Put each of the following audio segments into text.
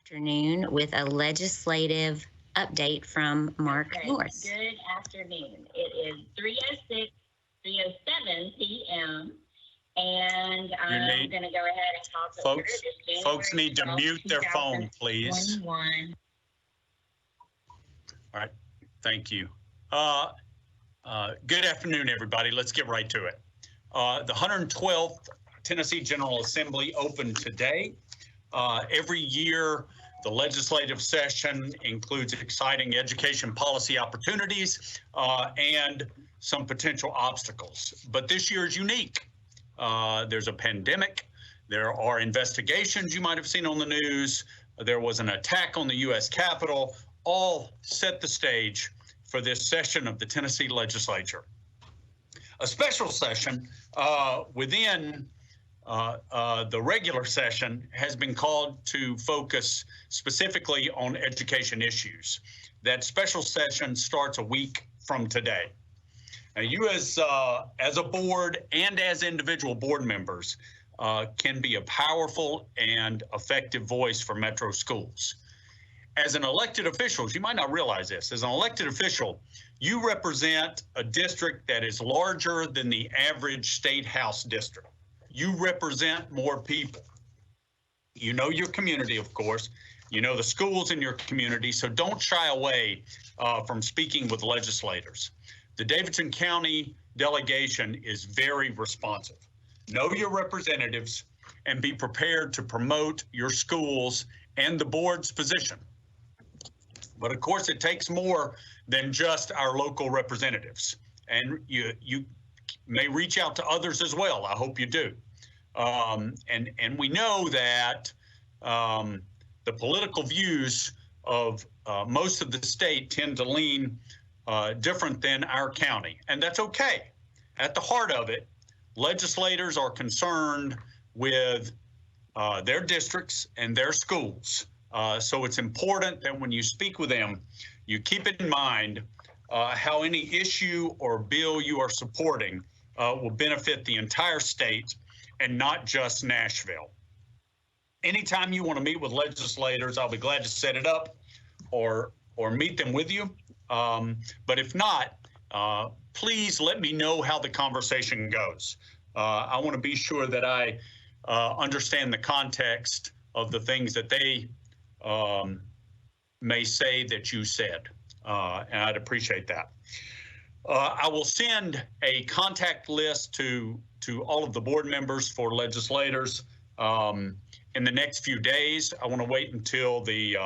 Afternoon with a legislative update from Mark North. Good afternoon. It is 3:07 p.m. and I'm going to go ahead and call the order. Folks need to mute their phone, please. All right. Thank you. Good afternoon, everybody. Let's get right to it. The 112th Tennessee General Assembly opened today. Every year, the legislative session includes exciting education policy opportunities and some potential obstacles. But this year is unique. There's a pandemic. There are investigations you might have seen on the news. There was an attack on the U.S. Capitol. All set the stage for this session of the Tennessee legislature. A special session within the regular session has been called to focus specifically on education issues. That special session starts a week from today. Now, you as a board and as individual board members can be a powerful and effective voice for Metro schools. As an elected official, you might not realize this, as an elected official, you represent a district that is larger than the average state house district. You represent more people. You know your community, of course. You know the schools in your community, so don't shy away from speaking with legislators. The Davidson County delegation is very responsive. Know your representatives and be prepared to promote your schools and the board's position. But of course, it takes more than just our local representatives. And you may reach out to others as well. I hope you do. And we know that the political views of most of the state tend to lean different than our county, and that's okay. At the heart of it, legislators are concerned with their districts and their schools. So it's important that when you speak with them, you keep in mind how any issue or bill you are supporting will benefit the entire state and not just Nashville. Anytime you want to meet with legislators, I'll be glad to set it up or meet them with you. But if not, please let me know how the conversation goes. I want to be sure that I understand the context of the things that they may say that you said, and I'd appreciate that. I will send a contact list to all of the board members for legislators in the next few days. I want to wait until the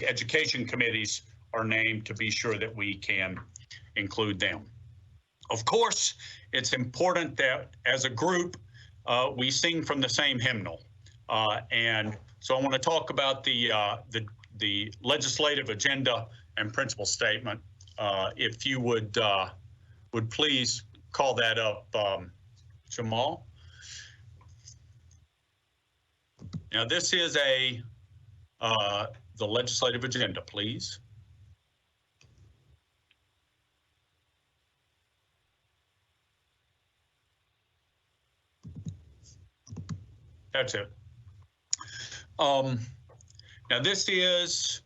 education committees are named to be sure that we can include them. Of course, it's important that as a group we sing from the same hymnal, and so I want to talk about the legislative agenda and principal statement. If you would please call that up, Jamal. Now, this is the legislative agenda, please. That's it. Now, this is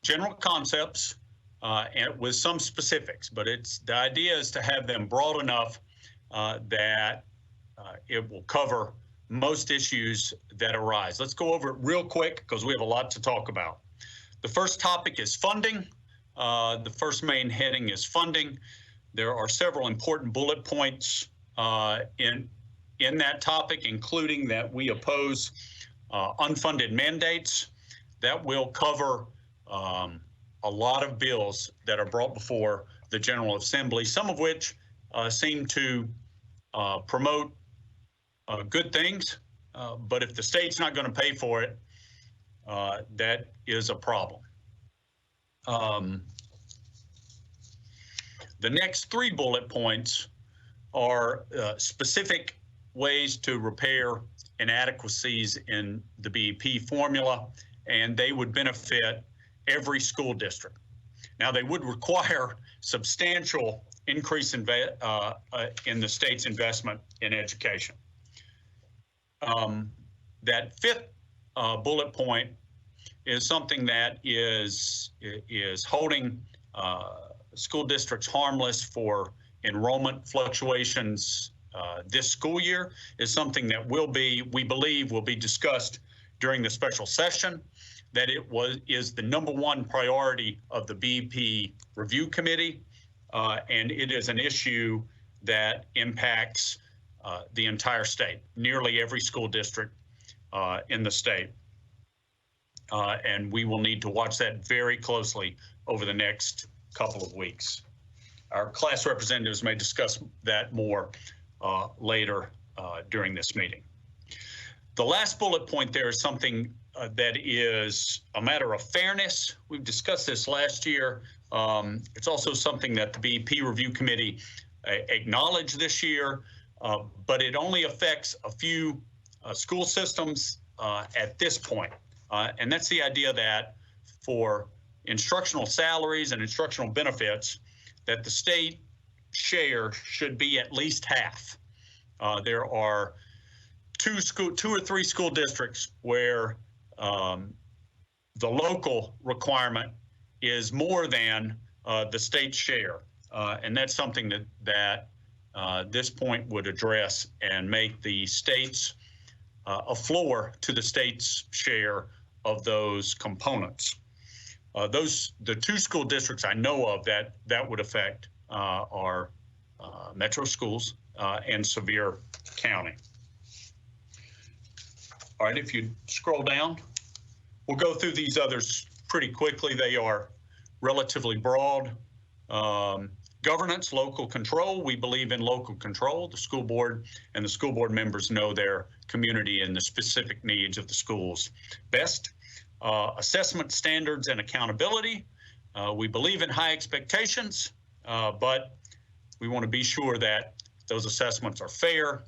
general concepts and with some specifics, but the idea is to have them broad enough that it will cover most issues that arise. Let's go over it real quick because we have a lot to talk about. The first topic is funding. The first main heading is funding. There are several important bullet points in that topic, including that we oppose unfunded mandates. That will cover a lot of bills that are brought before the General Assembly, some of which seem to promote good things, but if the state's not going to pay for it, that is a problem. The next three bullet points are specific ways to repair inadequacies in the BEP formula, and they would benefit every school district. Now, they would require substantial increase in the state's investment in education. That fifth bullet point is something that is holding school districts harmless for enrollment fluctuations this school year, is something that we believe will be discussed during the special session, that is the #1 priority of the BP Review Committee, and it is an issue that impacts the entire state, nearly every school district in the state. And we will need to watch that very closely over the next couple of weeks. Our class representatives may discuss that more later during this meeting. The last bullet point there is something that is a matter of fairness. We've discussed this last year. It's also something that the BP Review Committee acknowledged this year, but it only affects a few school systems at this point. And that's the idea that for instructional salaries and instructional benefits, that the state share should be at least half. There are two or three school districts where the local requirement is more than the state share. And that's something that this point would address and make the states a floor to the state's share of those components. The two school districts I know of that would affect are metro schools and Sevier County. All right, if you scroll down, we'll go through these others pretty quickly. They are relatively broad. Governance, local control. We believe in local control. The school board and the school board members know their community and the specific needs of the schools best. Assessment standards and accountability. We believe in high expectations, but we want to be sure that those assessments are fair,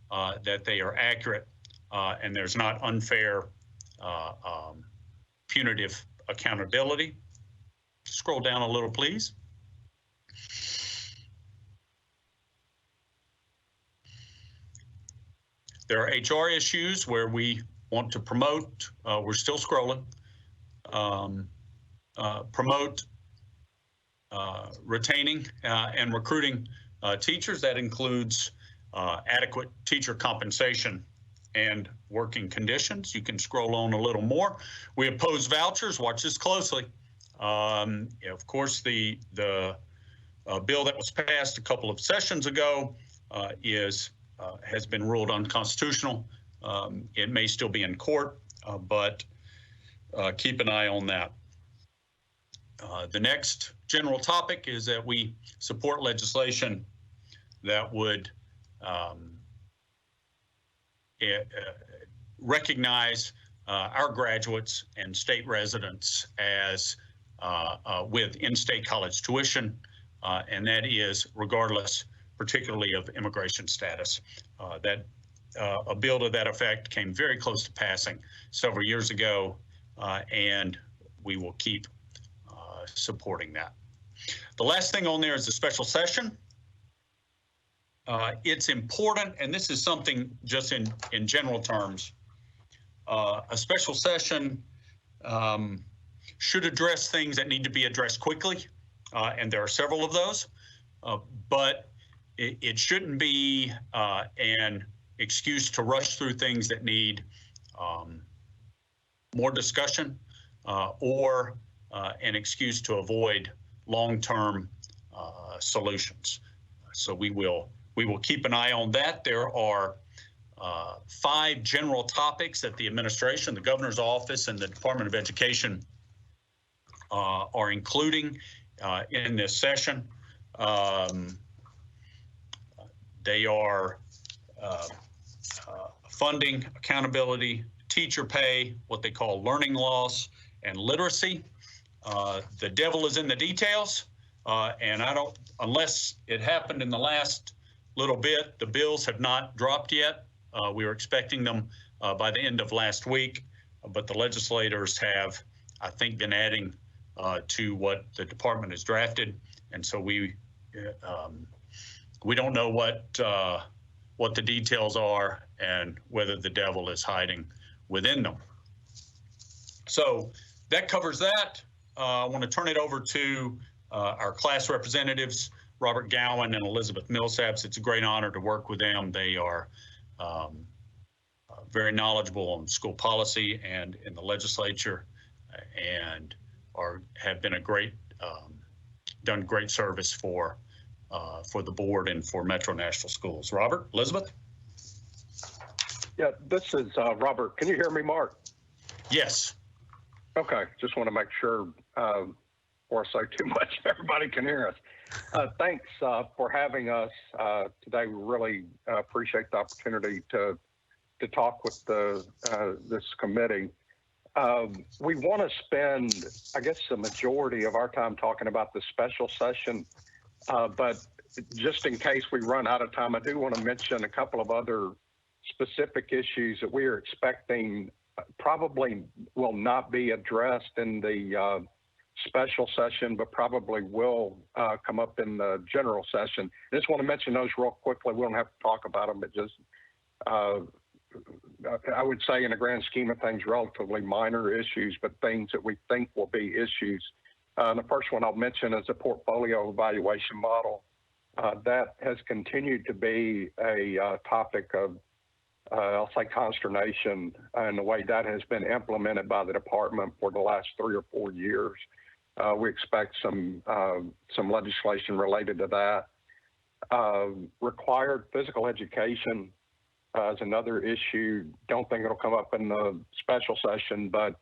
that they are accurate, and there's not unfair punitive accountability. Scroll down a little, please. There are HR issues where we want to promote, we're still scrolling, promote retaining and recruiting teachers. That includes adequate teacher compensation and working conditions. You can scroll on a little more. We oppose vouchers. Watch this closely. Of course, the bill that was passed a couple of sessions ago has been ruled unconstitutional. It may still be in court, but keep an eye on that. The next general topic is that we support legislation that would recognize our graduates and state residents as with in-state college tuition, and that is regardless, particularly of immigration status. A bill to that effect came very close to passing several years ago, and we will keep supporting that. The last thing on there is the special session. It's important, and this is something just in general terms, a special session should address things that need to be addressed quickly, and there are several of those, but it shouldn't be an excuse to rush through things that need more discussion or an excuse to avoid long-term solutions. So we will keep an eye on that. There are 5 general topics that the administration, the governor's office, and the Department of Education are including in this session. They are funding, accountability, teacher pay, what they call learning loss, and literacy. The devil is in the details, and unless it happened in the last little bit, the bills have not dropped yet. We were expecting them by the end of last week, but the legislators have, I think, been adding to what the department has drafted, and so we don't know what the details are and whether the devil is hiding within them. So that covers that. I want to turn it over to our class representatives, Robert Gowan and Elizabeth Millsaps. It's a great honor to work with them. They are very knowledgeable on school policy and in the legislature, and have been a great done great service for the board and for Metro Nashville schools. Robert, Elizabeth. Yeah, this is Robert. Can you hear me, Mark? Yes. Okay, just want to make sure before I say too much, everybody can hear us. Thanks for having us today. We really appreciate the opportunity to talk with this committee. We want to spend, I guess, the majority of our time talking about the special session, but just in case we run out of time, I do want to mention a couple of other specific issues that we are expecting probably will not be addressed in the special session, but probably will come up in the general session. I just want to mention those real quickly. We don't have to talk about them, but just I would say in the grand scheme of things, relatively minor issues, but things that we think will be issues. The first one I'll mention is a portfolio evaluation model. That has continued to be a topic of, I'll say, consternation in the way that has been implemented by the department for the last 3 or 4 years. We expect some legislation related to that. Required physical education is another issue. Don't think it'll come up in the special session, but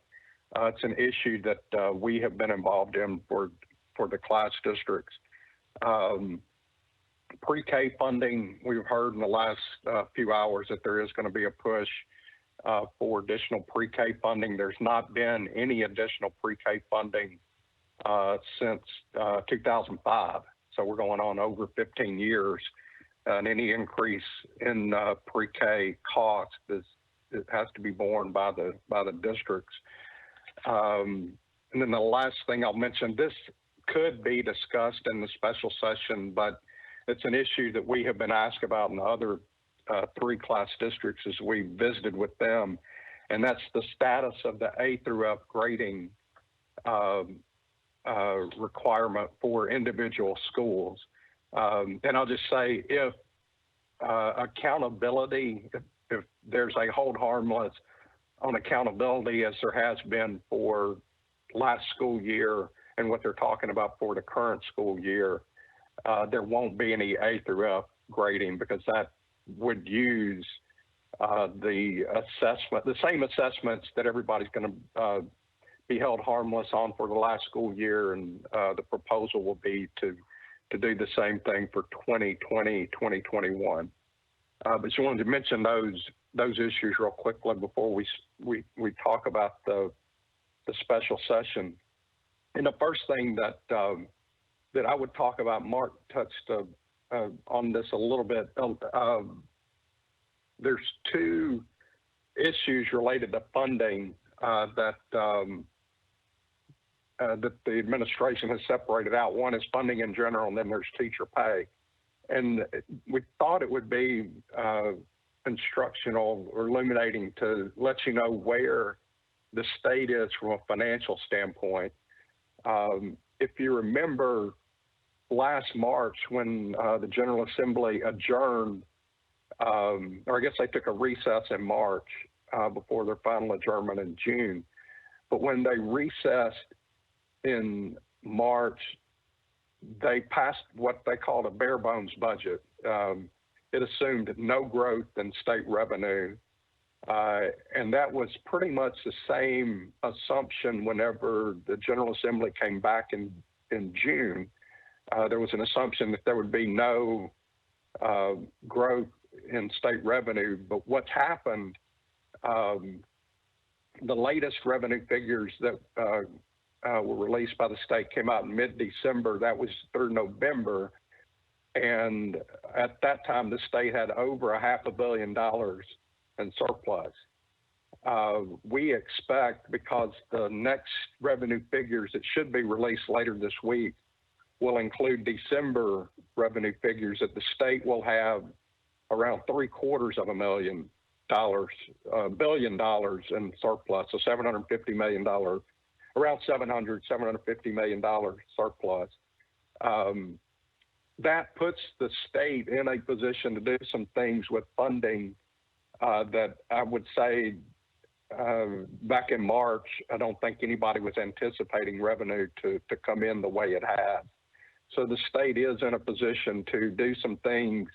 it's an issue that we have been involved in for the class districts. Pre-K funding, we've heard in the last few hours that there is going to be a push for additional pre-K funding. There's not been any additional pre-K funding since 2005. So we're going on over 15 years. And any increase in pre-K cost it has to be borne by the districts. And then the last thing I'll mention, this could be discussed in the special session, but it's an issue that we have been asked about in the other 3 class districts as we visited with them, and that's the status of the A through F grading requirement for individual schools. And I'll just say, if accountability, if there's a hold harmless on accountability as there has been for last school year and what they're talking about for the current school year, there won't be any A through F grading, because that would use the same assessments that everybody's going to be held harmless on for the last school year, and the proposal will be to do the same thing for 2020, 2021. But just wanted to mention those issues real quickly before we talk about the special session. And the first thing that I would talk about, Mark touched on this a little bit. There's 2 issues related to funding that the administration has separated out. One is funding in general, and then there's teacher pay. And we thought it would be instructional or illuminating to let you know where the state is from a financial standpoint. If you remember last March when the General Assembly adjourned, or I guess they took a recess in March before their final adjournment in June. But when they recessed in March, they passed what they called a bare bones budget. It assumed no growth in state revenue. And that was pretty much the same assumption whenever the General Assembly came back in June. There was an assumption that there would be no growth in state revenue. But what's happened, the latest revenue figures that were released by the state came out in mid-December. That was through November. And at that time, the state had over $500 million in surplus. We expect, because the next revenue figures that should be released later this week will include December revenue figures, that the state will have around $750,000 billion in surplus, so $750 million, around $750 million surplus. That puts the state in a position to do some things with funding that I would say back in March, I don't think anybody was anticipating revenue to come in the way it has. So the state is in a position to do some things,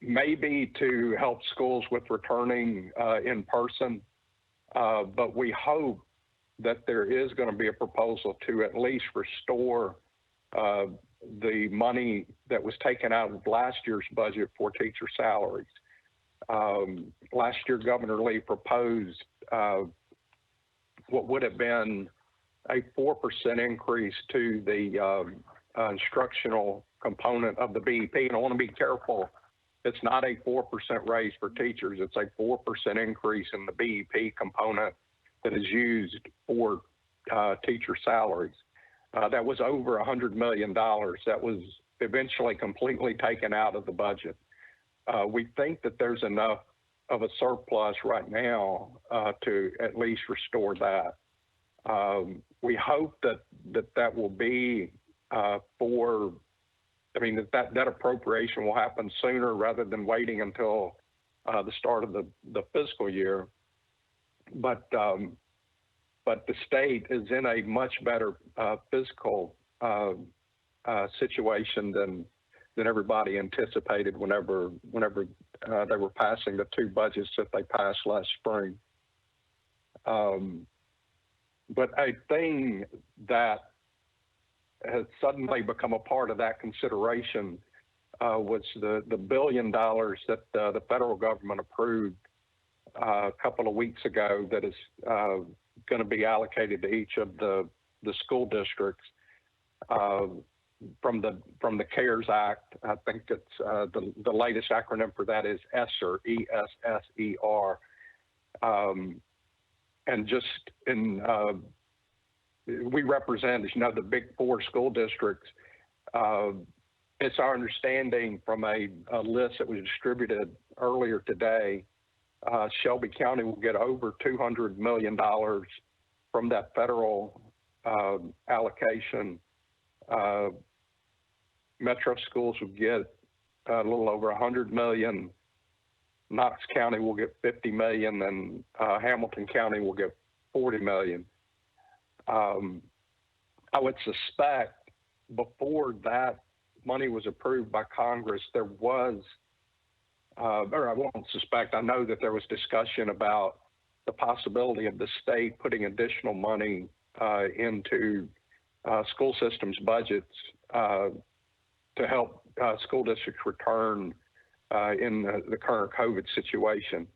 maybe to help schools with returning in person, but we hope that there is going to be a proposal to at least restore the money that was taken out of last year's budget for teacher salaries. Last year, Governor Lee proposed what would have been a 4% increase to the instructional component of the BEP. And I want to be careful. It's not a 4% raise for teachers. It's a 4% increase in the BEP component that is used for teacher salaries. That was over $100 million. That was eventually completely taken out of the budget. We think that there's enough of a surplus right now to at least restore that. We hope that will be that appropriation will happen sooner rather than waiting until the start of the fiscal year. But the state is in a much better fiscal situation than everybody anticipated whenever they were passing the two budgets that they passed last spring. But a thing that has suddenly become a part of that consideration was the $1 billion that the federal government approved a couple of weeks ago that is going to be allocated to each of the school districts from the CARES Act. I think it's the latest acronym for that is ESSER, ESSER. And just in we represent, as you know, the big four school districts. It's our understanding from a list that was distributed earlier today, Shelby County will get over $200 million from that federal allocation. Metro schools will get a little over $100 million. Knox County will get $50 million, and Hamilton County will get $40 million. I would suspect before that money was approved by Congress, there was, or I won't suspect, I know that there was discussion about the possibility of the state putting additional money into school systems budgets to help school districts return in the current COVID situation.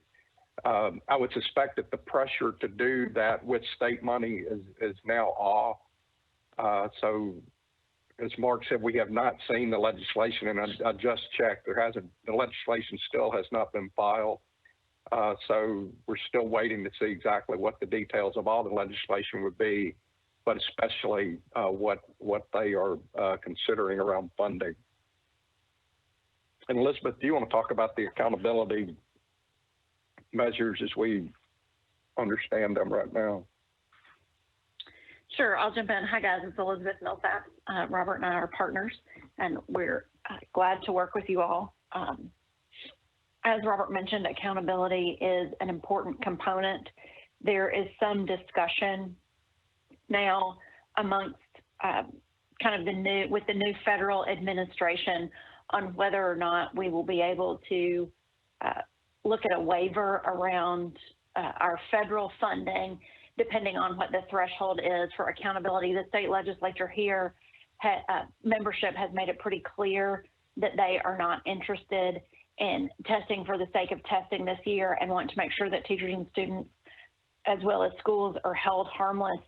I would suspect that the pressure to do that with state money is now off. So, as Mark said, we have not seen the legislation, and I just checked. The legislation still has not been filed. So we're still waiting to see exactly what the details of all the legislation would be, but especially what they are considering around funding. And Elizabeth, do you want to talk about the accountability measures as we understand them right now? Sure, I'll jump in. Hi guys, it's Elizabeth Millsaps. Robert and I are partners, and we're glad to work with you all. As Robert mentioned, accountability is an important component. There is some discussion now amongst kind of with the new federal administration on whether or not we will be able to look at a waiver around our federal funding, depending on what the threshold is for accountability. The state legislature here, membership has made it pretty clear that they are not interested in testing for the sake of testing this year and want to make sure that teachers and students, as well as schools, are held harmless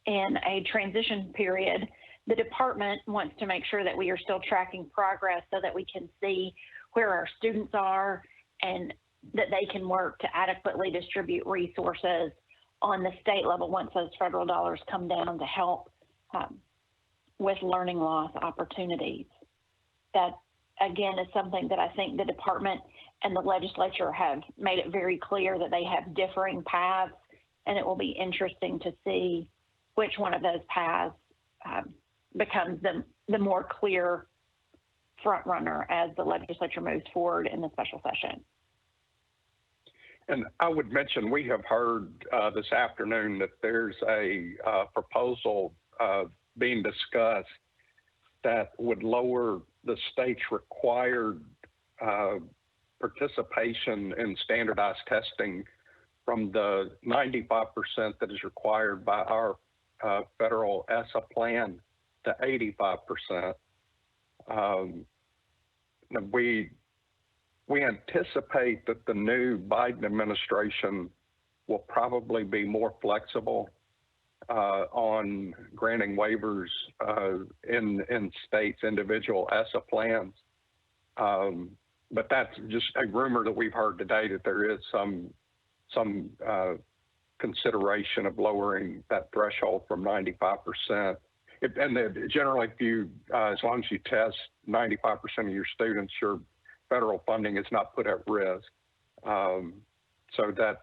in a transition period. The department wants to make sure that we are still tracking progress so that we can see where our students are and that they can work to adequately distribute resources on the state level once those federal dollars come down to help with learning loss opportunities. That, again, is something that I think the department and the legislature have made it very clear that they have differing paths, and it will be interesting to see which one of those paths becomes the more clear front runner as the legislature moves forward in the special session. And I would mention, we have heard this afternoon that there's a proposal being discussed that would lower the state's required participation in standardized testing from the 95% that is required by our federal ESSA plan to 85%. We anticipate that the new Biden administration will probably be more flexible on granting waivers in states' individual ESSA plans. But that's just a rumor that we've heard today, that there is some consideration of lowering that threshold from 95%. Generally, if you, as long as you test 95% of your students, your federal funding is not put at risk. So that,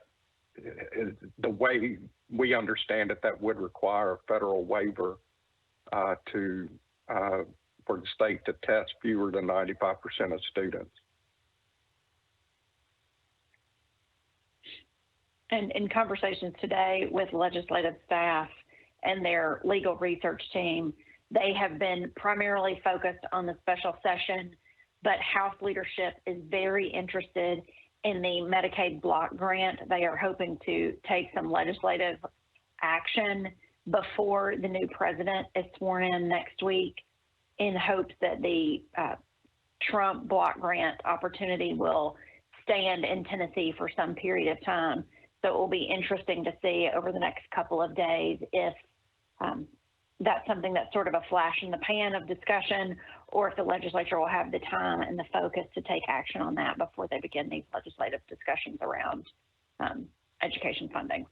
the way we understand it, that would require a federal waiver for the state to test fewer than 95% of students. And in conversations today with legislative staff and their legal research team, they have been primarily focused on the special session, but House leadership is very interested in the Medicaid block grant. They are hoping to take some legislative action before the new president is sworn in next week, in hopes that the Trump block grant opportunity will stand in Tennessee for some period of time. So it will be interesting to see over the next couple of days if that's something that's sort of a flash in the pan of discussion, or if the legislature will have the time and the focus to take action on that before they begin these legislative discussions around education funding.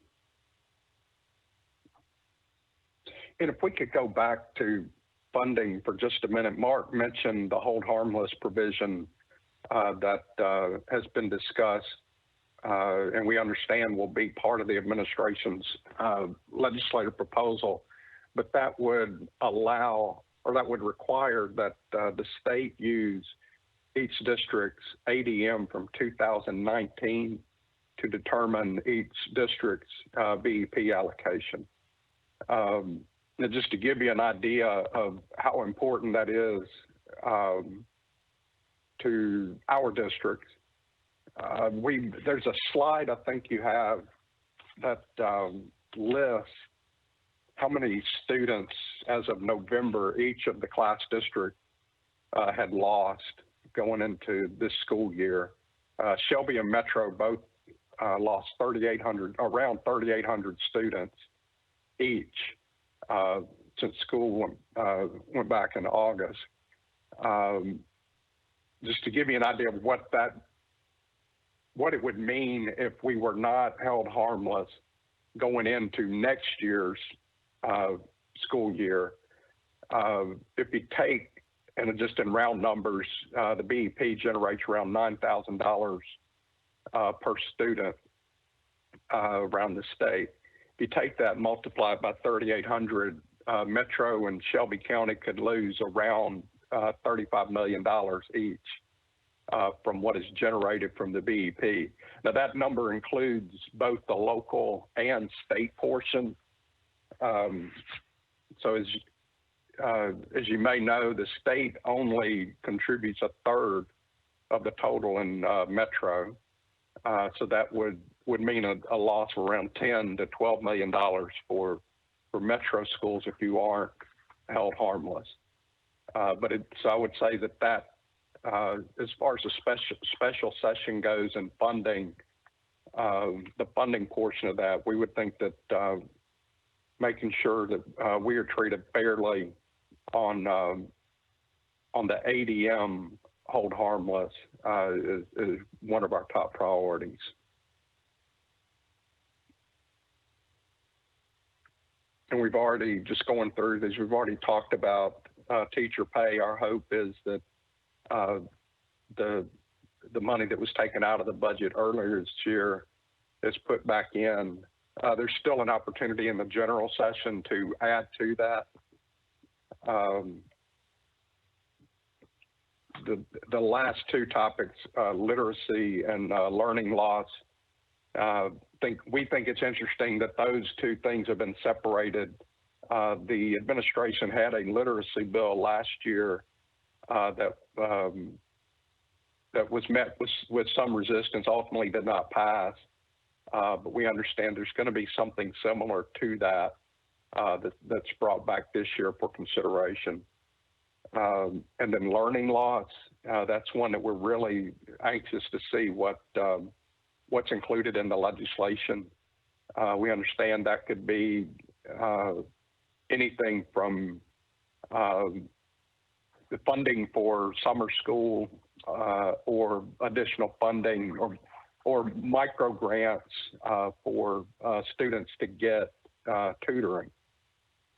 And if we could go back to funding for just a minute, Mark mentioned the hold harmless provision that has been discussed, and we understand will be part of the administration's legislative proposal, but that would allow, or that would require that the state use each district's ADM from 2019 to determine each district's BEP allocation. Just to give you an idea of how important that is to our districts, there's a slide I think you have that lists how many students as of November each of the class districts had lost going into this school year. Shelby and Metro both lost around 3,800 students each since school went back in August. Just to give you an idea of what it would mean if we were not held harmless going into next year's school year. If you take, and just in round numbers, the BEP generates around $9,000 per student around the state. If you take that, multiply it by 3,800, Metro and Shelby County could lose around $35 million each from what is generated from the BEP. Now that number includes both the local and state portion. So as you may know, the state only contributes a third of the total in Metro. So that would mean a loss of around $10 to $12 million for Metro schools if you aren't held harmless. But so I would say that as far as the special session goes and funding, the funding portion of that, we would think that making sure that we are treated fairly on the ADM hold harmless is one of our top priorities. And we've already, just going through this, we've already talked about teacher pay. Our hope is that the the money that was taken out of the budget earlier this year is put back in. There's still an opportunity in the general session to add to that. The last two topics, literacy and learning loss, we think it's interesting that those two things have been separated. The administration had a literacy bill last year that was met with some resistance, ultimately did not pass. But we understand there's going to be something similar to that that's brought back this year for consideration. And then learning loss, that's one that we're really anxious to see what's included in the legislation. We understand that could be anything from the funding for summer school or additional funding or micro grants for students to get tutoring.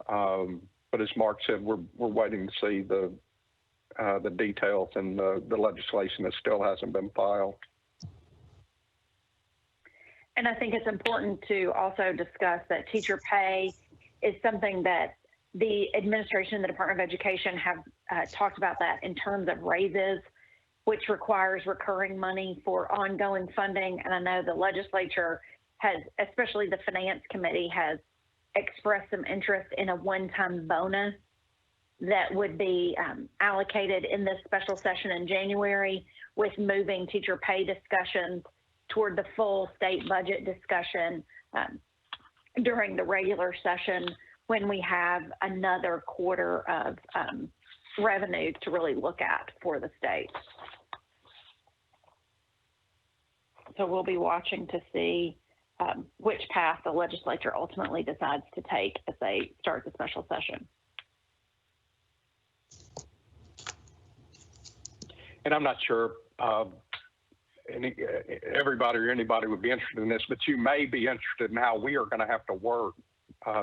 But as Mark said, we're waiting to see the details and the legislation that still hasn't been filed. And I think it's important to also discuss that teacher pay is something that the administration and the Department of Education have talked about that in terms of raises, which requires recurring money for ongoing funding. And I know the legislature has, especially the Finance Committee, has expressed some interest in a one-time bonus that would be allocated in this special session in January, with moving teacher pay discussions toward the full state budget discussion during the regular session when we have another quarter of revenue to really look at for the state. So we'll be watching to see which path the legislature ultimately decides to take as they start the special session. And I'm not sure everybody or anybody would be interested in this, but you may be interested in how we are going to have to work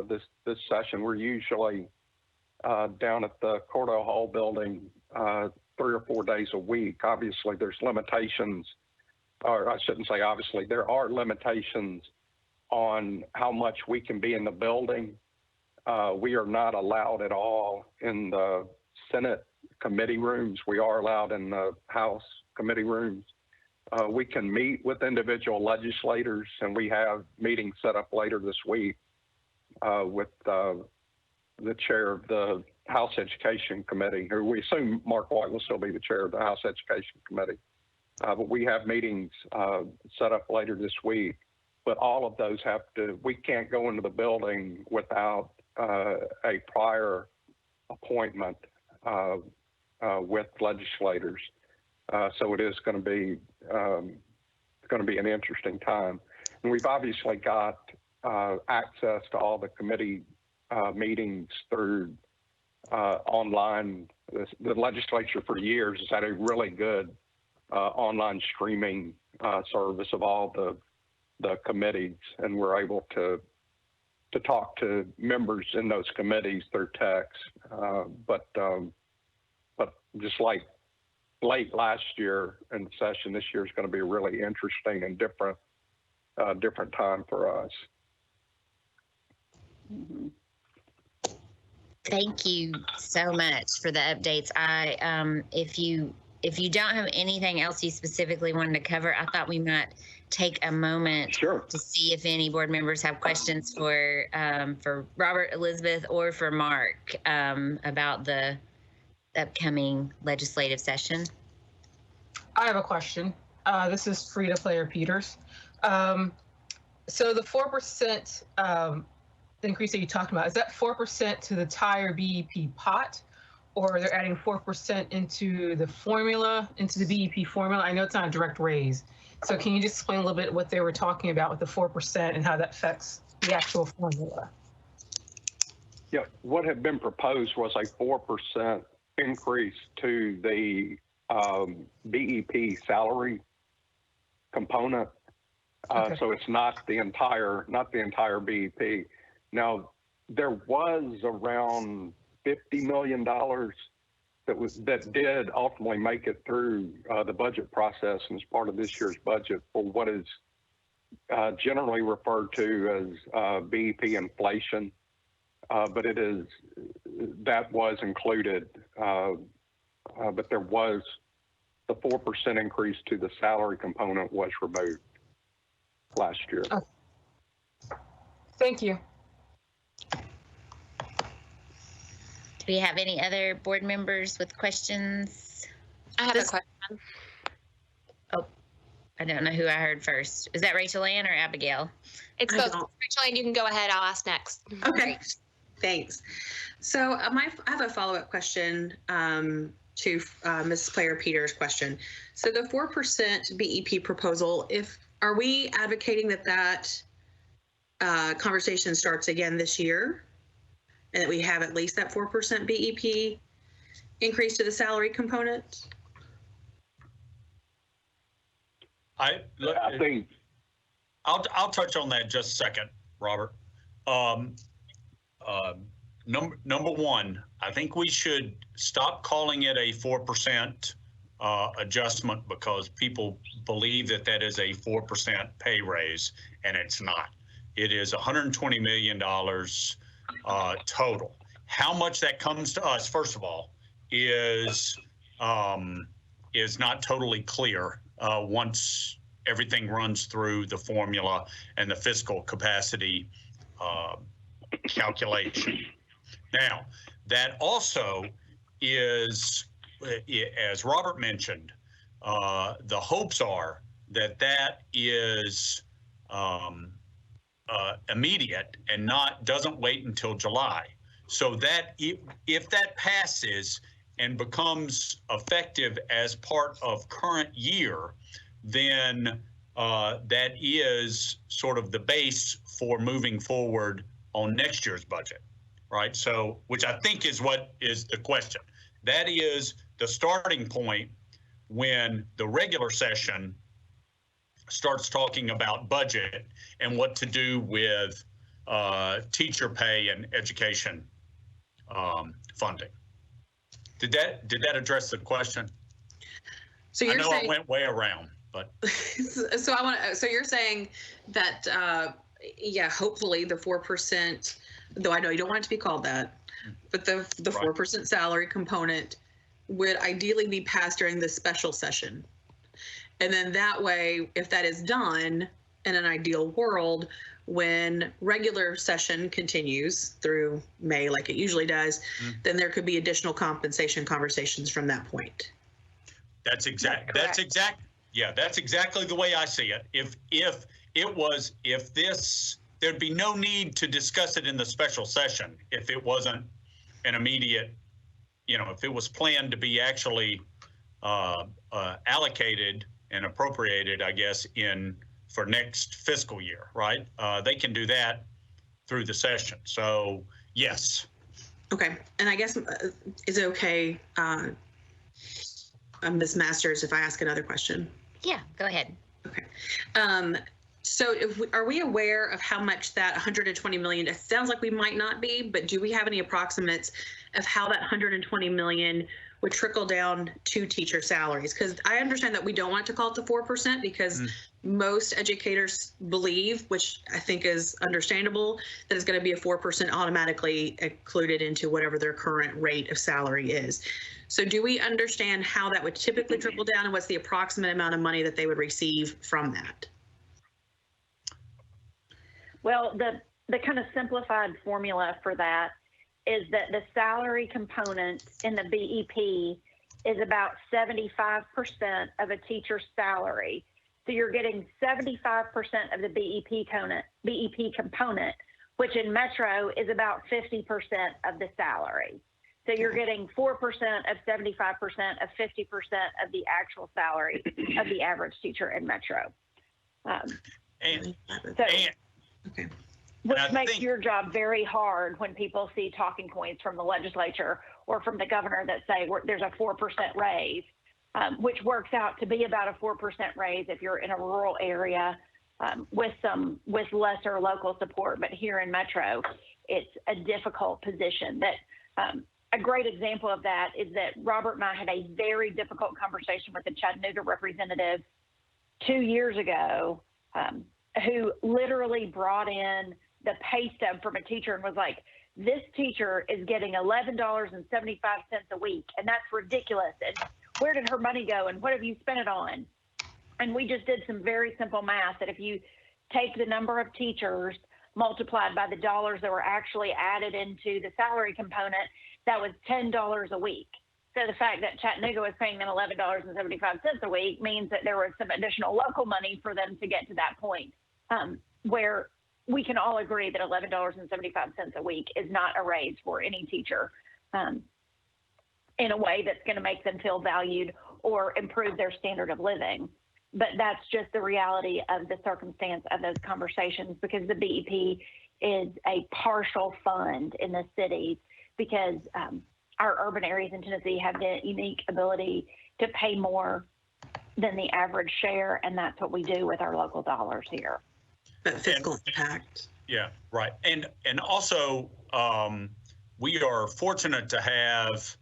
this session. We're usually down at the Cordell Hall building 3 or 4 days a week. Obviously, there's limitations, or I shouldn't say obviously, there are limitations on how much we can be in the building. We are not allowed at all in the Senate committee rooms. We are allowed in the House committee rooms. We can meet with individual legislators, and we have meetings set up later this week with the chair of the House Education Committee, who we assume Mark White will still be the chair of the House Education Committee. But we have meetings set up later this week. But all of those we can't go into the building without a prior appointment with legislators. So it is going to be an interesting time. And we've obviously got access to all the committee meetings through online. The legislature for years has had a really good online streaming service of all the committees, and we're able to talk to members in those committees through text. But just like late last year in the session, this year is going to be really interesting and different time for us. Mm-hmm. Thank you so much for the updates. If you don't have anything else you specifically wanted to cover, I thought we might take a moment Sure. to see if any board members have questions for Robert, Elizabeth, or for Mark about the upcoming legislative session. I have a question. This is Frida Player Peters. So the 4% increase that you talked about, is that 4% to the entire BEP pot, or they're adding 4% into the formula, into the BEP formula? I know it's not a direct raise. So can you just explain a little bit what they were talking about with the 4% and how that affects the actual formula? Yeah, what had been proposed was a 4% increase to the BEP salary component. Okay. So it's not the entire BEP. Now, there was around $50 million that that did ultimately make it through the budget process and is part of this year's budget for what is generally referred to as BEP inflation, but that was included, but there was the 4% increase to the salary component was removed last year. Oh. Thank you. Do we have any other board members with questions? I have a question. Oh, I don't know who I heard first. Is that Rachel Ann or Abigail? It's both. Rachel Ann, you can go ahead. I'll ask next. Okay, thanks. So I have a follow-up question to Mrs. Player Peters' question. So the 4% BEP proposal, are we advocating that conversation starts again this year, and that we have at least that 4% BEP increase to the salary component? I think I'll touch on that just a second, Robert. Number one, I think we should stop calling it a 4% adjustment, because people believe that is a 4% pay raise, and it's not. It is $120 million total. How much that comes to us, first of all, is not totally clear once everything runs through the formula and the fiscal capacity calculation. Now, that also is, as Robert mentioned, the hopes are that is immediate and doesn't wait until July. So that if that passes and becomes effective as part of current year, then that is sort of the base for moving forward on next year's budget, right? So, which I think is what is the question. That is the starting point when the regular session starts talking about budget and what to do with teacher pay and education funding. Did that address the question? So you're saying, I went way around, but so you're saying that yeah, hopefully the 4%, though I know you don't want it to be called that, but the 4% salary component would ideally be passed during the special session. And then that way, if that is done in an ideal world, when regular session continues through May, like it usually does, then there could be additional compensation conversations from that point. That's exactly the way I see it. If there'd be no need to discuss it in the special session if it wasn't an immediate, if it was planned to be actually allocated and appropriated, I guess, for next fiscal year, right? They can do that through the session. So, yes. Okay. And I guess, is it okay, Ms. Masters, if I ask another question? Yeah, go ahead. Okay. So are we aware of how much that $120 million, it sounds like we might not be, but do we have any approximates of how that $120 million would trickle down to teacher salaries? Because I understand that we don't want to call it the 4% because most educators believe, which I think is understandable, that it's going to be a 4% automatically included into whatever their current rate of salary is. So do we understand how that would typically trickle down, and what's the approximate amount of money that they would receive from that? Well, the kind of simplified formula for that is that the salary component in the BEP is about 75% of a teacher's salary. So you're getting 75% of the BEP component, which in Metro is about 50% of the salary. So you're getting 4% of 75% of 50% of the actual salary of the average teacher in Metro. Which makes your job very hard when people see talking points from the legislature or from the governor that say there's a 4% raise, which works out to be about a 4% raise if you're in a rural area with lesser local support. But here in Metro, it's a difficult position that a great example of that is that Robert and I had a very difficult conversation with the Chattanooga representative 2 years ago, who literally brought in the pay stub from a teacher and was like, this teacher is getting $11.75 a week, and that's ridiculous. And where did her money go? And what have you spent it on? And we just did some very simple math that if you take the number of teachers multiplied by the dollars that were actually added into the salary component, that was $10 a week. So the fact that Chattanooga was paying them $11.75 a week means that there was some additional local money for them to get to that point, where we can all agree that $11.75 a week is not a raise for any teacher in a way that's going to make them feel valued or improve their standard of living. But that's just the reality of the circumstance of those conversations, because the BEP is a partial fund in the cities, because our urban areas in Tennessee have the unique ability to pay more than the average share, and that's what we do with our local dollars here. But fiscal impact. Yeah, right. And also, we are fortunate to have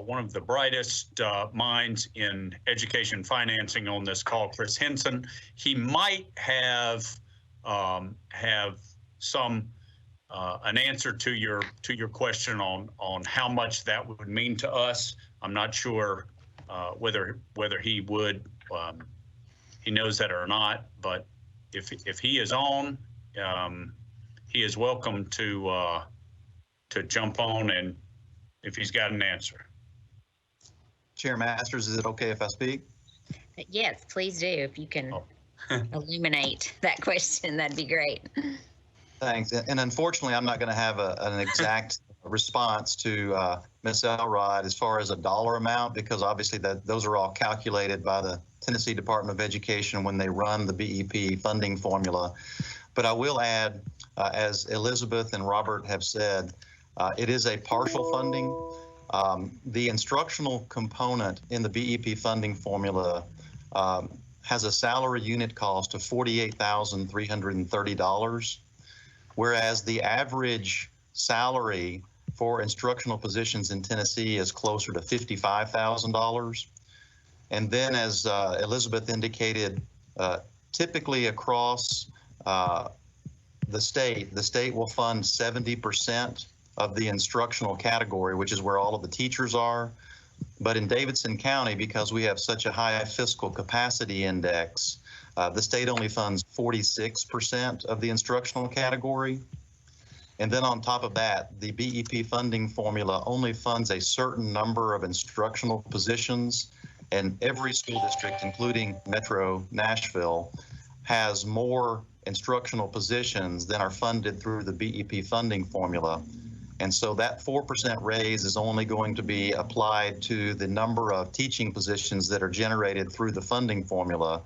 one of the brightest minds in education financing on this call, Chris Henson. He might have some an answer to your question on how much that would mean to us. I'm not sure whether he would he knows that or not, but if he is on, he is welcome to jump on, and if he's got an answer. Chair Masters, is it okay if I speak? Yes, please do. If you can illuminate that question, that'd be great. Thanks. And unfortunately, I'm not going to have an exact response to Ms. Elrod as far as a dollar amount, because obviously those are all calculated by the Tennessee Department of Education when they run the BEP funding formula. But I will add, as Elizabeth and Robert have said, it is a partial funding. The instructional component in the BEP funding formula has a salary unit cost of $48,330, whereas the average salary for instructional positions in Tennessee is closer to $55,000. And then, as Elizabeth indicated, typically across the state will fund 70% of the instructional category, which is where all of the teachers are. But in Davidson County, because we have such a high fiscal capacity index, the state only funds 46% of the instructional category. And then on top of that, the BEP funding formula only funds a certain number of instructional positions, and every school district, including Metro Nashville, has more instructional positions than are funded through the BEP funding formula. And so that 4% raise is only going to be applied to the number of teaching positions that are generated through the funding formula,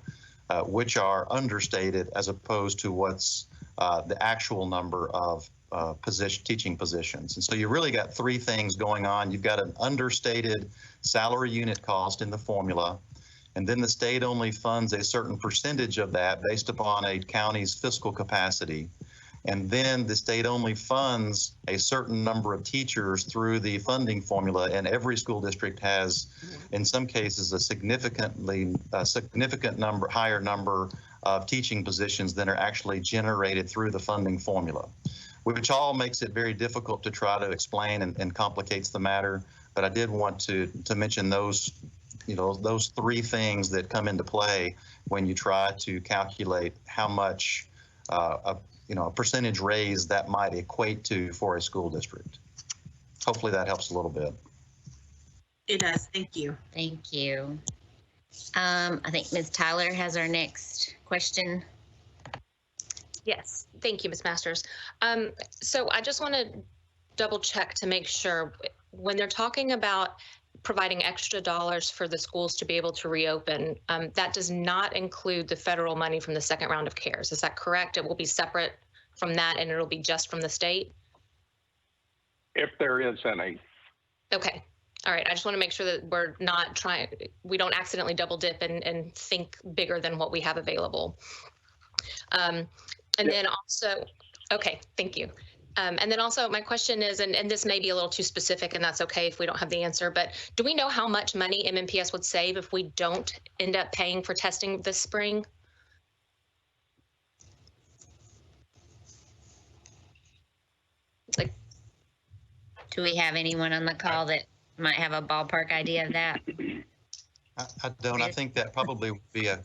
which are understated as opposed to what's the actual number of teaching positions. And so you really got three things going on. You've got an understated salary unit cost in the formula, and then the state only funds a certain percentage of that based upon a county's fiscal capacity. And then the state only funds a certain number of teachers through the funding formula, and every school district has, in some cases, a significant higher number of teaching positions than are actually generated through the funding formula, which all makes it very difficult to try to explain and complicates the matter. But I did want to mention those, those three things that come into play when you try to calculate how much a percentage raise that might equate to for a school district. Hopefully that helps a little bit. It does. Thank you. Thank you. I think Ms. Tyler has our next question. Yes, thank you, Ms. Masters. So I just want to double check to make sure when they're talking about providing extra dollars for the schools to be able to reopen, that does not include the federal money from the second round of CARES. Is that correct? It will be separate from that and it'll be just from the state? If there is any. Okay. All right. I just want to make sure that we don't accidentally double dip and think bigger than what we have available. And then also, okay, thank you. And then also my question is, and this may be a little too specific, and that's okay if we don't have the answer, but do we know how much money MNPS would save if we don't end up paying for testing this spring? Like, do we have anyone on the call that might have a ballpark idea of that? I don't. I think that probably would be a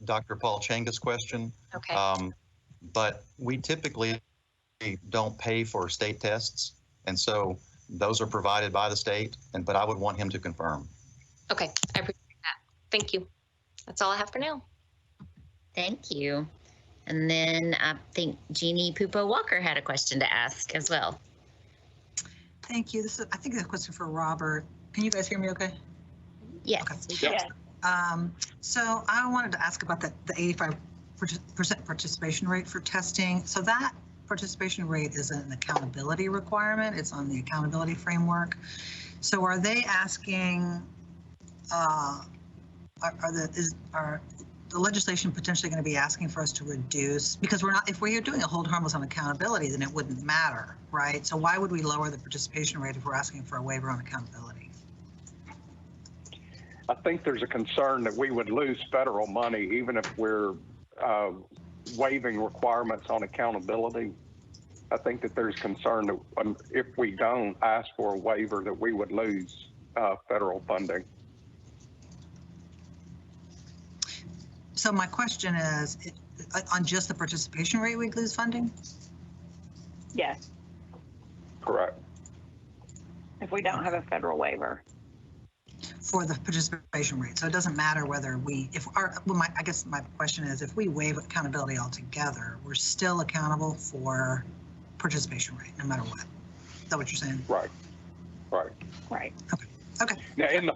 Dr. Paul Changa's question. okay. But we typically don't pay for state tests, and so those are provided by the state. But I would want him to confirm. Okay, I appreciate that. Thank you. That's all I have for now. Thank you. And then I think Jeannie Pupo Walker had a question to ask as well. Thank you. I think this is a question for Robert. Can you guys hear me okay? Yes. Okay. Yeah. So I wanted to ask about the 85% participation rate for testing. So that participation rate is an accountability requirement. It's on the accountability framework. So are they asking, are the legislation potentially going to be asking for us to reduce, because we're not, if we're doing a hold harmless on accountability, then it wouldn't matter, right? So why would we lower the participation rate if we're asking for a waiver on accountability? I think there's a concern that we would lose federal money even if we're waiving requirements on accountability. I think that there's concern that if we don't ask for a waiver that we would lose federal funding. So my question is, on just the participation rate, we'd lose funding? Yes, Correct. if we don't have a federal waiver. For the participation rate. So it doesn't matter whether we, I guess my question is, if we waive accountability altogether, we're still accountable for participation rate, no matter what. Is that what you're saying? Right. Right. Right. Okay. Now, in the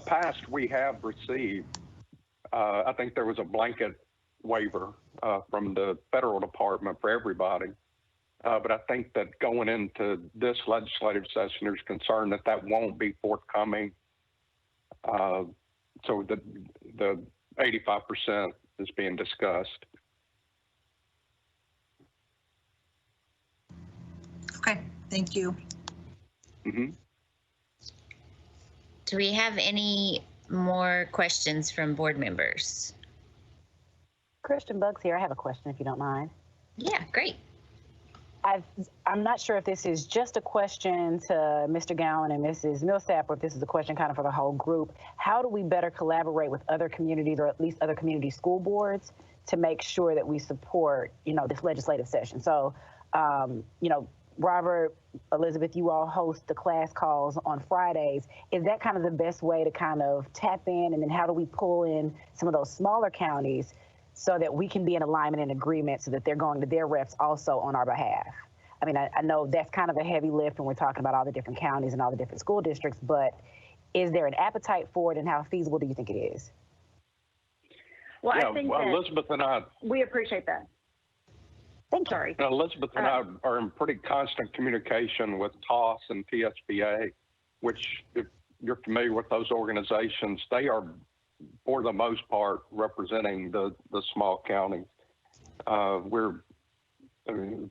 past, we have received, I think there was a blanket waiver from the federal department for everybody. But I think that going into this legislative session, there's concern that that won't be forthcoming. So the 85% is being discussed. Okay, thank you. Mm-hmm. Do we have any more questions from board members? Christian Bugs here. I have a question, if you don't mind. Yeah, great. I'm not sure if this is just a question to Mr. Gowan and Mrs. Millsaps, or if this is a question kind of for the whole group. How do we better collaborate with other communities, or at least other community school boards, to make sure that we support, this legislative session? So, Robert, Elizabeth, you all host the class calls on Fridays. Is that kind of the best way to kind of tap in? And then how do we pull in some of those smaller counties so that we can be in alignment and agreement so that they're going to their reps also on our behalf? I mean, I know that's kind of a heavy lift when we're talking about all the different counties and all the different school districts, but is there an appetite for it, and how feasible do you think it is? Well, yeah, I think Elizabeth and I, we appreciate that. Thank you. Sorry. Elizabeth and I are in pretty constant communication with TOS and TSBA, which, if you're familiar with those organizations, they are, for the most part, representing the small counties.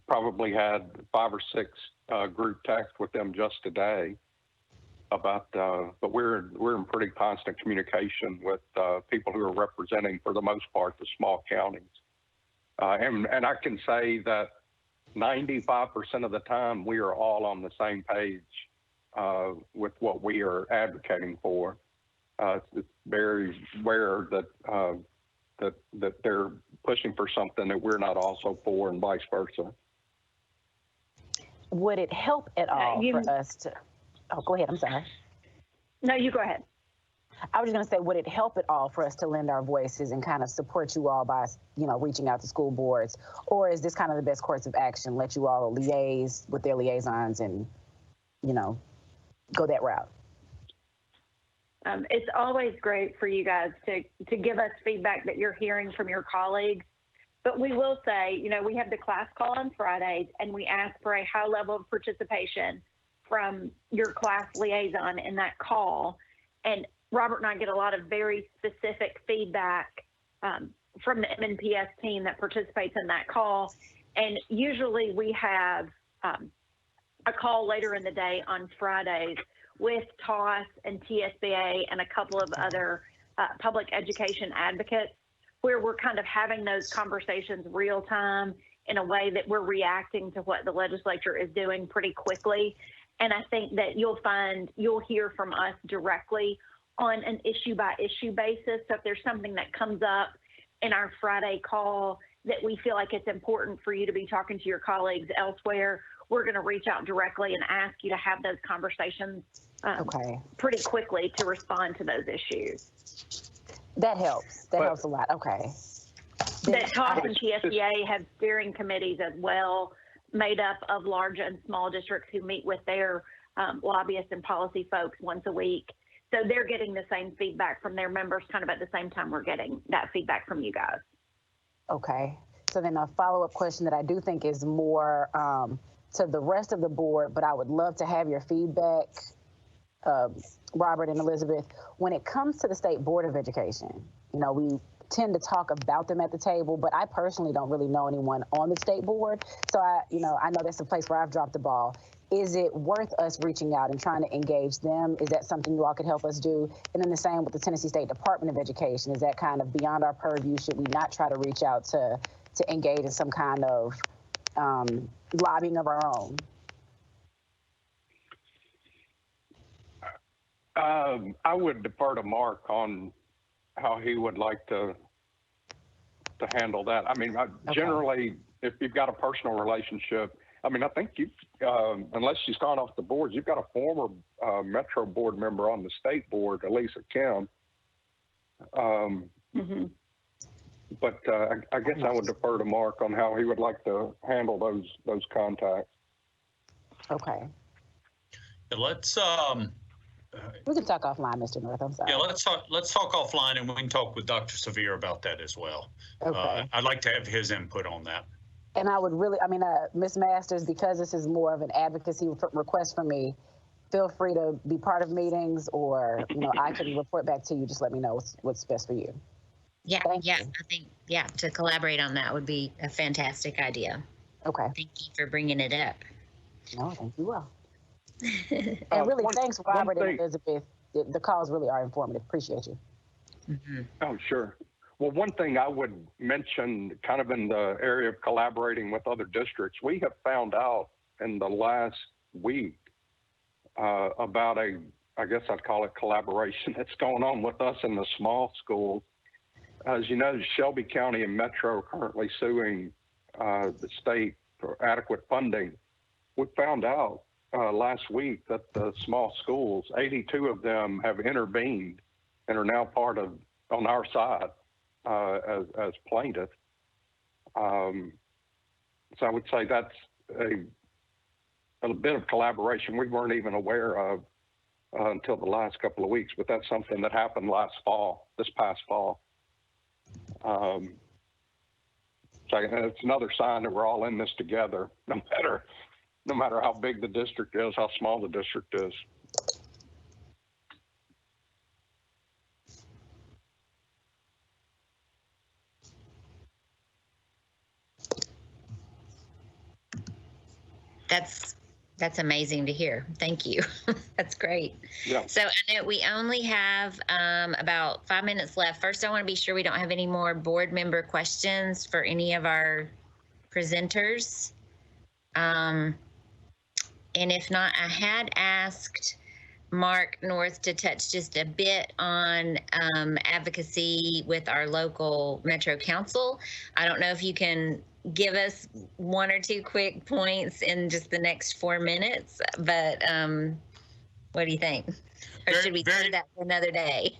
Probably had 5 or 6 group texts with them just today about, but we're in pretty constant communication with people who are representing, for the most part, the small counties. And I can say that 95% of the time we are all on the same page with what we are advocating for. It's very rare that that they're pushing for something that we're not also for, and vice versa. Would it help at all for us to? Oh, go ahead. I'm sorry. No, you go ahead. I was just going to say, would it help at all for us to lend our voices and kind of support you all by, reaching out to school boards? Or is this kind of the best course of action? Let you all liaise with their liaisons and, go that route? It's always great for you guys to give us feedback that you're hearing from your colleagues. But we will say, we have the class call on Fridays, and we ask for a high level of participation from your class liaison in that call. And Robert and I get a lot of very specific feedback from the MNPS team that participates in that call. And usually we have a call later in the day on Fridays with TOS and TSBA and a couple of other public education advocates, where we're kind of having those conversations real time in a way that we're reacting to what the legislature is doing pretty quickly. And I think that you'll hear from us directly on an issue by issue basis. So if there's something that comes up in our Friday call that we feel like it's important for you to be talking to your colleagues elsewhere, we're going to reach out directly and ask you to have those conversations pretty quickly to respond to those issues. That helps. That helps a lot. Okay. That TOS and TSBA have steering committees as well, made up of large and small districts who meet with their lobbyists and policy folks once a week. So they're getting the same feedback from their members kind of at the same time we're getting that feedback from you guys. Okay. So then a follow-up question that I do think is more to the rest of the board, but I would love to have your feedback, Robert and Elizabeth. When it comes to the State Board of Education, you know, we tend to talk about them at the table, but I personally don't really know anyone on the state board. So I know that's a place where I've dropped the ball. Is it worth us reaching out and trying to engage them? Is that something you all could help us do? And then the same with the Tennessee State Department of Education. Is that kind of beyond our purview? Should we not try to reach out to engage in some kind of lobbying of our own? I would defer to Mark on how he would like to handle that. I mean, generally, if you've got a personal relationship, I mean, I think you, unless she's gone off the board, you've got a former Metro board member on the state board, Elisa Kim. But I guess I would defer to Mark on how he would like to handle those contacts. Okay. Let's we can talk offline, Mr. North. I'm sorry. Yeah, let's talk offline, and we can talk with Dr. Severe about that as well. Okay. I'd like to have his input on that. And I would really, Ms. Masters, because this is more of an advocacy request for me, feel free to be part of meetings, or I can report back to you. Just let me know what's best for you. Yeah, I think to collaborate on that would be a fantastic idea. Okay. Thank you for bringing it up. No, thank you. Well. And really, thanks, Robert and Elizabeth. The calls really are informative. Appreciate you. Mm-hmm. Oh, sure. Well, one thing I would mention kind of in the area of collaborating with other districts, we have found out in the last week about I guess I'd call it collaboration that's going on with us in the small schools. As you know, Shelby County and Metro are currently suing the state for adequate funding. We found out last week that the small schools, 82 of them have intervened and are now part of, on our side as plaintiff. So I would say that's a bit of collaboration we weren't even aware of until the last couple of weeks, but that's something that happened this past fall. So it's another sign that we're all in this together, no matter how big the district is, how small the district is. That's amazing to hear. Thank you. That's great. Yeah. So I know we only have about 5 minutes left. First, I want to be sure we don't have any more board member questions for any of our presenters. And if not, I had asked Mark North to touch just a bit on advocacy with our local Metro Council. I don't know if you can give us one or two quick points in just the next 4 minutes, but what do you think? Or should we do that for another day?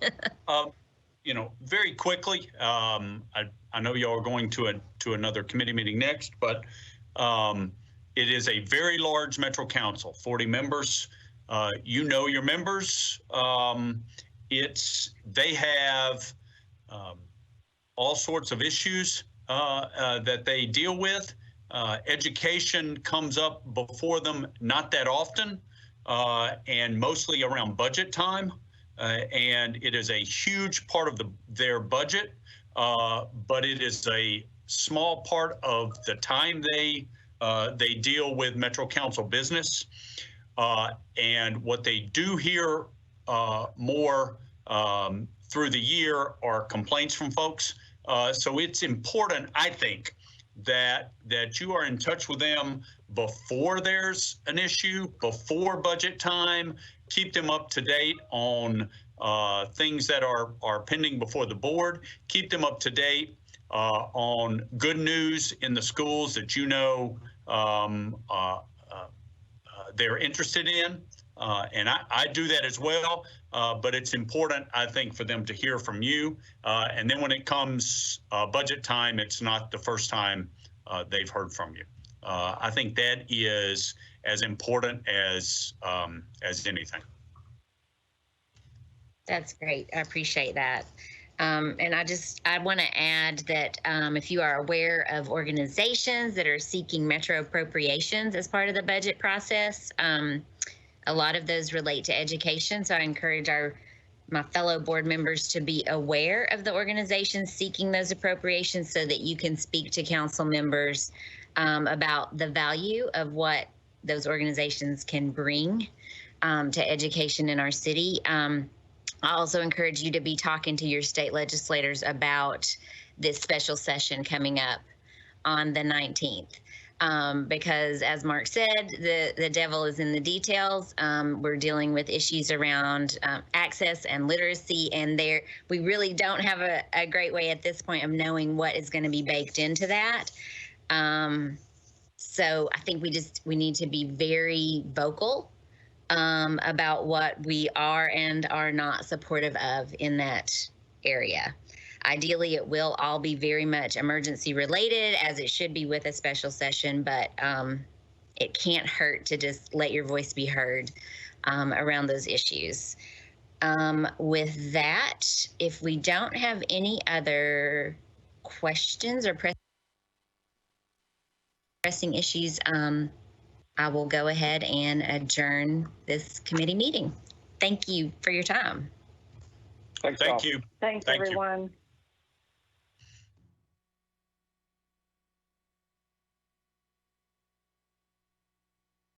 Very quickly, I know y'all are going to another committee meeting next, but it is a very large Metro Council, 40 members. Your members. They have all sorts of issues that they deal with. Education comes up before them not that often, and mostly around budget time. And it is a huge part of their budget, but it is a small part of the time they They deal with Metro Council business. And what they do hear more through the year are complaints from folks. So it's important, I think, that you are in touch with them before there's an issue, before budget time. Keep them up to date on things that are pending before the board. Keep them up to date on good news in the schools that you know they're interested in. And I do that as well, but it's important, I think, for them to hear from you. And then when it comes budget time, it's not the first time they've heard from you. I think that is as important as anything. That's great. I appreciate that. And I want to add that if you are aware of organizations that are seeking Metro appropriations as part of the budget process, a lot of those relate to education. So I encourage my fellow board members to be aware of the organizations seeking those appropriations so that you can speak to council members about the value of what those organizations can bring to education in our city. I also encourage you to be talking to your state legislators about this special session coming up on the 19th. Because as Mark said, the devil is in the details. We're dealing with issues around access and literacy, and we really don't have a great way at this point of knowing what is going to be baked into that. So I think we need to be very vocal about what we are and are not supportive of in that area. Ideally, it will all be very much emergency related, as it should be with a special session, but it can't hurt to just let your voice be heard around those issues. With that, if we don't have any other questions or pressing issues, I will go ahead and adjourn this committee meeting. Thank you for your time. Thank you. Thanks, everyone.